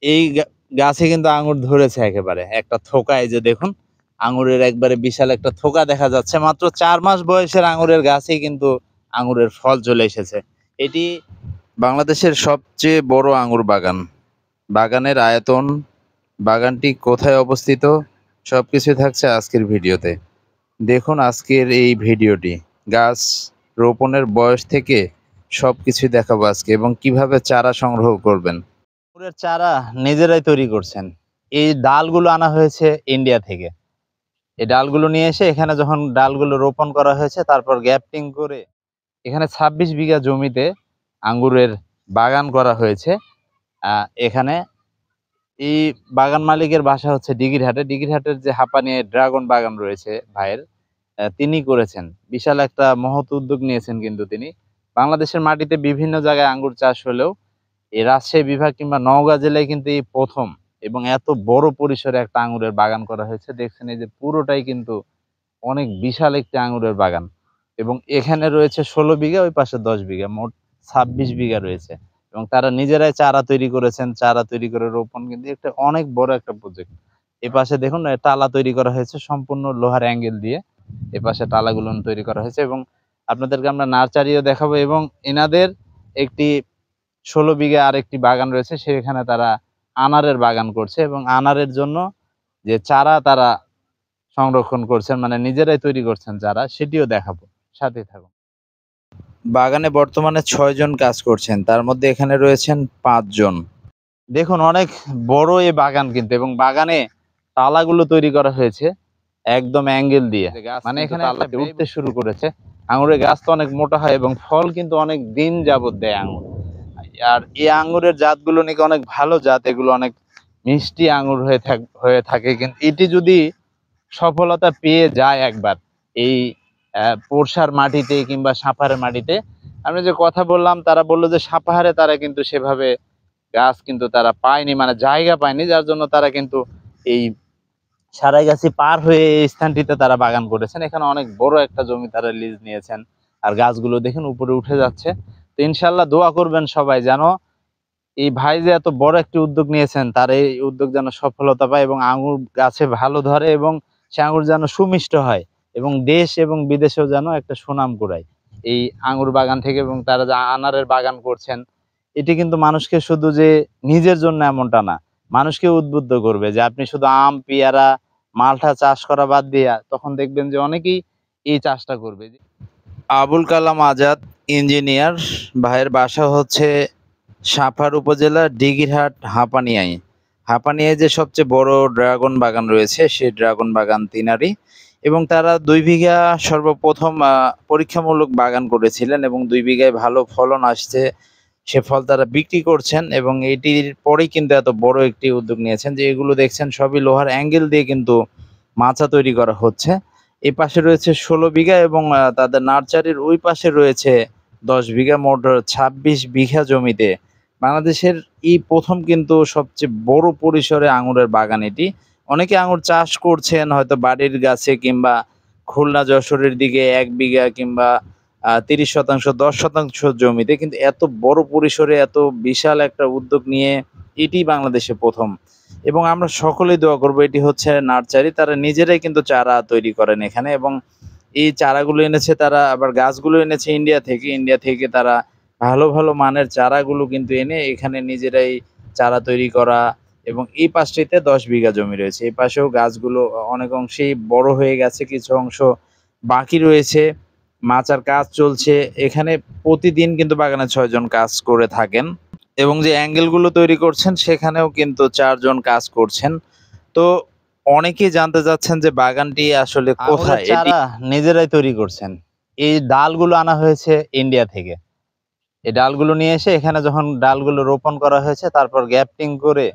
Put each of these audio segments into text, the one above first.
এই গাছে কিন্তু আঙুর ধরেছে একেবারে একটা থোকা। এই যে দেখুন, আঙুরের একবারে বিশাল একটা থোকা দেখা যাচ্ছে। মাত্র 4 মাস বয়সের আঙুরের গাছেই কিন্তু আঙুরের ফল চলে এসেছে। এটি বাংলাদেশের সবচেয়ে বড় আঙুর বাগান। বাগানের আয়তন, বাগানটি কোথায় অবস্থিত, সবকিছু থাকছে আজকের ভিডিওতে। দেখুন আজকের এই ভিডিওটি। গাছ রোপণের বয়স থেকে সবকিছু দেখাবো আজকে, এবং কিভাবে চারা সংগ্রহ করবেন। আঙুরের চারা নিজেরাই তৈরি করছেন। এই ডালগুলো আনা হয়েছে ইন্ডিয়া থেকে। এই ডালগুলো নিয়ে এসে এখানে যখন ডালগুলো রোপণ করা হয়েছে, তারপর গ্যাপটিং করে এখানে 26 বিঘা জমিতে আঙ্গুরের বাগান করা হয়েছে। এখানে এই বাগান মালিকের বাসা হচ্ছে দিঘিরহাটে। দিঘিরহাটের যে হাঁপানি ড্রাগন বাগান রয়েছে ভাইয়ের, তিনি করেছেন। বিশাল একটা মহৎ উদ্যোগ নিয়েছেন কিন্তু তিনি। বাংলাদেশের মাটিতে বিভিন্ন জায়গায় আঙ্গুর চাষ হলেও এই রাজশাহী বিভাগ কিংবা নওগাঁ জেলায় কিন্তু এই প্রথম, এবং এত বড় পরিসরে একটা আঙ্গুরের বাগান করা হয়েছে। দেখছেন এই যে পুরোটাই কিন্তু অনেক বিশাল একটি আঙ্গুরের বাগান। এবং এখানে রয়েছে 16 বিঘা, ওই পাশে 10 বিঘা, মোট 26 বিঘা রয়েছে। এবং তারা নিজেরাই চারা তৈরি করেছেন। চারা তৈরি করে রোপণ কিন্তু একটা অনেক বড় একটা প্রজেক্ট। এ পাশে দেখুন টালা তৈরি করা হয়েছে সম্পূর্ণ লোহার অ্যাঙ্গেল দিয়ে। এ পাশে টালাগুলো তৈরি করা হয়েছে, এবং আপনাদেরকে আমরা নার্সারিও দেখাবো। এবং এনাদের একটি 16 বিঘা আরেকটি বাগান রয়েছে, সেখানে তারা আনারের বাগান করছে, এবং আনারের জন্য যে চারা তারা সংরক্ষণ করছেন, মানে নিজেরাই তৈরি করছেন চারা, সেটিও দেখাবো। সাথে থাকুন। বাগানে বর্তমানে 6 জন কাজ করছেন, তার মধ্যে এখানে রয়েছেন 5 জন। দেখুন অনেক বড় এই বাগান কিন্তু, এবং বাগানে তালাগুলো তৈরি করা হয়েছে একদম অ্যাঙ্গেল দিয়ে, মানে এখানে উঠতে শুরু করেছে। আঙুরের গাছ তো অনেক মোটা হয় এবং ফল কিন্তু অনেক দিন যাবত দেয় আঙুর। আর এই আঙুরের জাতগুলো নাকি অনেক ভালো জাত, এগুলো অনেক মিষ্টি আঙুর হয়ে থাকে। কিন্তু এটি যদি সফলতা পেয়ে যায় একবার এই পোরশার মাটিতে কিংবা সাপাহারের মাটিতে, আমি যে কথা বললাম, তারা বললো যে সাপাহারে তারা কিন্তু সেভাবে গাছ কিন্তু তারা পায়নি, মানে জায়গা পায়নি, যার জন্য তারা কিন্তু এই সারাইগাছি পার হয়ে এই স্থানটিতে তারা বাগান করেছেন। এখানে অনেক বড় একটা জমি তারা লিজ নিয়েছেন। আর গাছগুলো দেখুন উপরে উঠে যাচ্ছে। তো ইনশাল্লাহ দোয়া করবেন সবাই, যেন এই ভাই যে এত বড় একটি উদ্যোগ নিয়েছেন, তার এই উদ্যোগ যেন সফলতা পায় এবং আঙুর গাছে ভালো ধরে, এবং সে আঙুর যেন সুমিষ্ট হয়, এবং দেশ এবং বিদেশেও যেন একটা সুনাম কুড়ায় এই আঙুর বাগান থেকে। এবং তারা যে আনারের বাগান করছেন, এটি কিন্তু মানুষকে শুধু যে নিজের জন্য এমনটা না, মানুষকে উদ্বুদ্ধ করবে যে আপনি শুধু আম, পেয়ারা, মালটা চাষ করা বাদ দিয়া তখন দেখবেন যে অনেকেই এই চাষটা করবে। আবুল কালাম আজাদ ইঞ্জিনিয়ার ভাইয়ের বাসা হচ্ছে সাভার উপজেলার দিঘিরহাট হাঁপানিয়ায়। হাঁপানিয়ায় যে সবচেয়ে বড় ড্রাগন বাগান রয়েছে, সেই ড্রাগন বাগান তিনারই। এবং তারা 2 বিঘা সর্বপ্রথম পরীক্ষামূলক বাগান করেছিলেন, এবং 2 বিঘায় ভালো ফলন আসছে। সে ফল তারা বিক্রি করছেন, এবং এটির পরেই কিন্তু এত বড় একটি উদ্যোগ নিয়েছেন। যে এগুলো দেখছেন সবই লোহার অ্যাঙ্গেল দিয়ে কিন্তু মাচা তৈরি করা হচ্ছে। এই পাশে রয়েছে 16 বিঘা, এবং তাদের নার্সারির ওই পাশে রয়েছে 10 বিঘা, মোট 26 বিঘা জমিতে বাংলাদেশের এই প্রথম কিন্তু সবচেয়ে বড় পরিসরে আঙুরের বাগান এটি। অনেকে আঙুর চাষ করছেন হয়তো বাড়ির গাছে, কিংবা খুলনা যশোরের দিকে 1 বিঘা কিংবা 30%, 10% জমিতে, কিন্তু এত বড় পরিসরে এত বিশাল একটা উদ্যোগ নিয়ে এটি বাংলাদেশে প্রথম। এবং আমরা সকলেই দোয়া করবো, এটি হচ্ছে নার্সারি, তারা নিজেরাই কিন্তু চারা তৈরি করেন এখানে। এবং এই চারাগুলো এনেছে তারা, আবার গাছগুলো এনেছে ইন্ডিয়া থেকে। ইন্ডিয়া থেকে তারা ভালো ভালো মানের চারাগুলো কিন্তু এনে এখানে নিজেরাই চারা তৈরি করা। এবং এই পাশটিতে 10 বিঘা জমি রয়েছে, এই পাশেও গাছগুলো অনেক অংশেই বড় হয়ে গেছে, কিছু অংশ বাকি রয়েছে, মাচার কাজ চলছে এখানে। প্রতিদিন কিন্তু বাগানে 6 জন কাজ করে থাকেন, এবং যে অ্যাঙ্গেলগুলো তৈরি করছেন সেখানেও কিন্তু 4 জন কাজ করছেন। তো অনেকেই জানতে চাচ্ছেন যে বাগানটি আসলে কোথায়। চারা নিজেরাই তৈরি করছেন। এই ডালগুলো আনা হয়েছে ইন্ডিয়া থেকে। এই ডালগুলো নিয়ে এসে এখানে যখন ডালগুলো রোপণ করা হয়েছে, তারপর গ্যাপটিং করে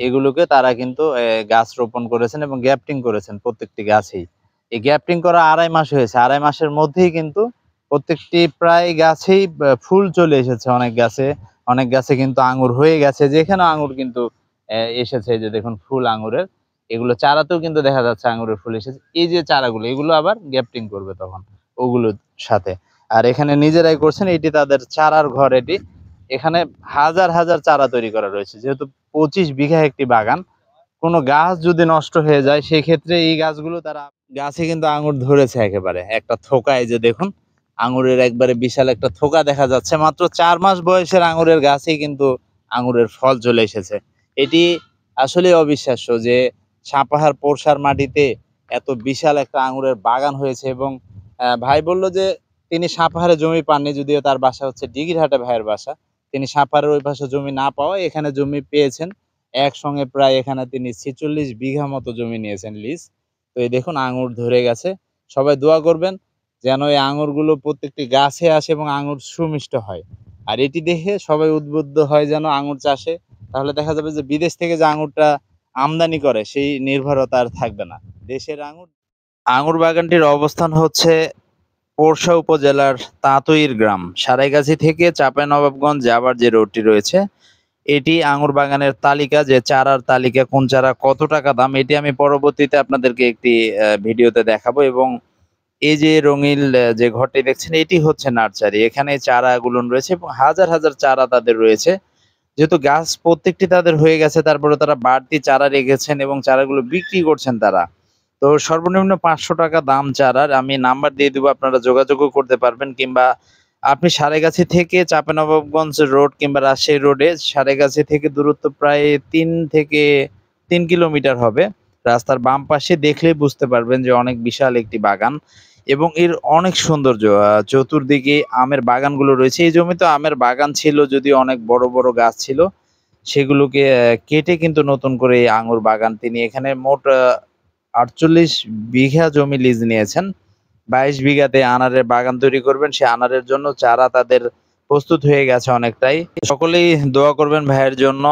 এগুলোকে তারা কিন্তু গাছ রোপণ করেছেন এবং গ্যাপটিং করেছেন প্রত্যেকটি গাছেই। এই গ্যাপটিং করা 2.5 মাস হয়েছে। 2.5 মাসের মধ্যেই কিন্তু প্রত্যেকটি প্রায় গাছেই ফুল চলে এসেছে। অনেক গাছে কিন্তু আঙুর হয়ে গেছে, যেখানে আঙুর কিন্তু এসেছে। যে দেখুন ফুল আঙুরের, এগুলো চারাতেও কিন্তু দেখা যাচ্ছে আঙুরের ফুল এসেছে। এই যে চারাগুলো, এগুলো আবার গ্যাপটিং করবে তখন ওগুলোর সাথে। আর এখানে নিজেরাই করছেন, এটি তাদের চারার ঘর। এটি এখানে হাজার হাজার চারা তৈরি করা রয়েছে, যেহেতু 25 বিঘা একটি বাগান। কোনো গাছ যদি নষ্ট হয়ে যায় সেক্ষেত্রে এই গাছগুলো তারা গাছে কিন্তু আঙুর ধরেছে একেবারে একটা থোকায়, যে দেখুন আঙুরের একবারে বিশাল একটা থোকা দেখা যাচ্ছে। মাত্র 4 মাস বয়সের আঙুরের গাছেই কিন্তু আঙুরের ফল চলে এসেছে। এটি আসলে অবিশ্বাস্য যে সাপাহার পোরশার মাটিতে এত বিশাল একটা আঙুরের বাগান হয়েছে। এবং ভাই বলল যে তিনি সাপাহারে জমি পাননি, যদিও তার বাসা হচ্ছে দিঘিরহাটে ভাইয়ের বাসা। তিনি সাপাহারের ওই পাশে জমি না পাওয়া এখানে জমি পেয়েছেন। একসঙ্গে প্রায় এখানে তিনি 46 বিঘা মতো জমি নিয়েছেন লিজ। তো এই দেখুন আঙুর ধরে গেছে। সবাই দোয়া করবেন যেন এই আঙুরগুলো প্রত্যেকটি গাছে আসে এবং আঙুর সুমিষ্ট হয়। আর এটি দেখে সবাই উদ্বুদ্ধ হয় যেন আঙুর চাষে। তাহলে দেখা যাবে যে বিদেশ থেকে যে আঙুরটা আমদানি করে সেই নির্ভরতা আর থাকবে না। দেশের আঙুর। আঙুর বাগানটির অবস্থান হচ্ছে পোরশা উপজেলার তাঁতইর গ্রাম। সারাইগাছি থেকে চাঁপাইনবাবগঞ্জ যাবার যে রোডটি রয়েছে, এটি আঙুর বাগানের তালিকা, যে চারার তালিকা, কোন চারা কত টাকা দাম, এটি আমি পরবর্তীতে আপনাদেরকে একটি ভিডিওতে দেখাবো। এবং এই যে রঙিল যে ঘরটি দেখছেন, এটি হচ্ছে নার্সারি। এখানে চারাগুলো রয়েছে এবং হাজার হাজার চারা তাদের রয়েছে। যেহেতু গাছ প্রত্যেকটি তাদের হয়ে গেছে, তারপরে তারা বাড়তি চারা রেখেছেন এবং চারাগুলো বিক্রি করছেন তারা। তো সর্বনিম্ন 500 টাকা দাম চারার। আমি নাম্বার দিয়ে দিব, আপনারা যোগাযোগও করতে পারবেন। কিংবা আপনি সারেগাছি থেকে চাঁপাইনবাবগঞ্জ রোড কিংবা রাজশাহী রোডে, সারেগাছি থেকে দূরত্ব প্রায় 3 কিলোমিটার হবে। রাস্তার বাম পাশে দেখলেই বুঝতে পারবেন যে অনেক বিশাল একটি বাগান এবং এর অনেক সৌন্দর্য। চতুর্দিকে আমের বাগানগুলো রয়েছে। এই জমিতে আমের বাগান ছিল, যদিও অনেক বড় বড় গাছ ছিল, সেগুলোকে কেটে কিন্তু নতুন করে এই আঙুর বাগান তিনি এখানে মোট 48 বিঘা জমি লিজ নিয়েছেন। 22 বিঘাতে আনারের বাগান তৈরি করবেন। সে আনারের জন্য চারা তাদের প্রস্তুত হয়ে গেছে অনেকটাই। সকলেই দোয়া করবেন ভাইয়ের জন্য।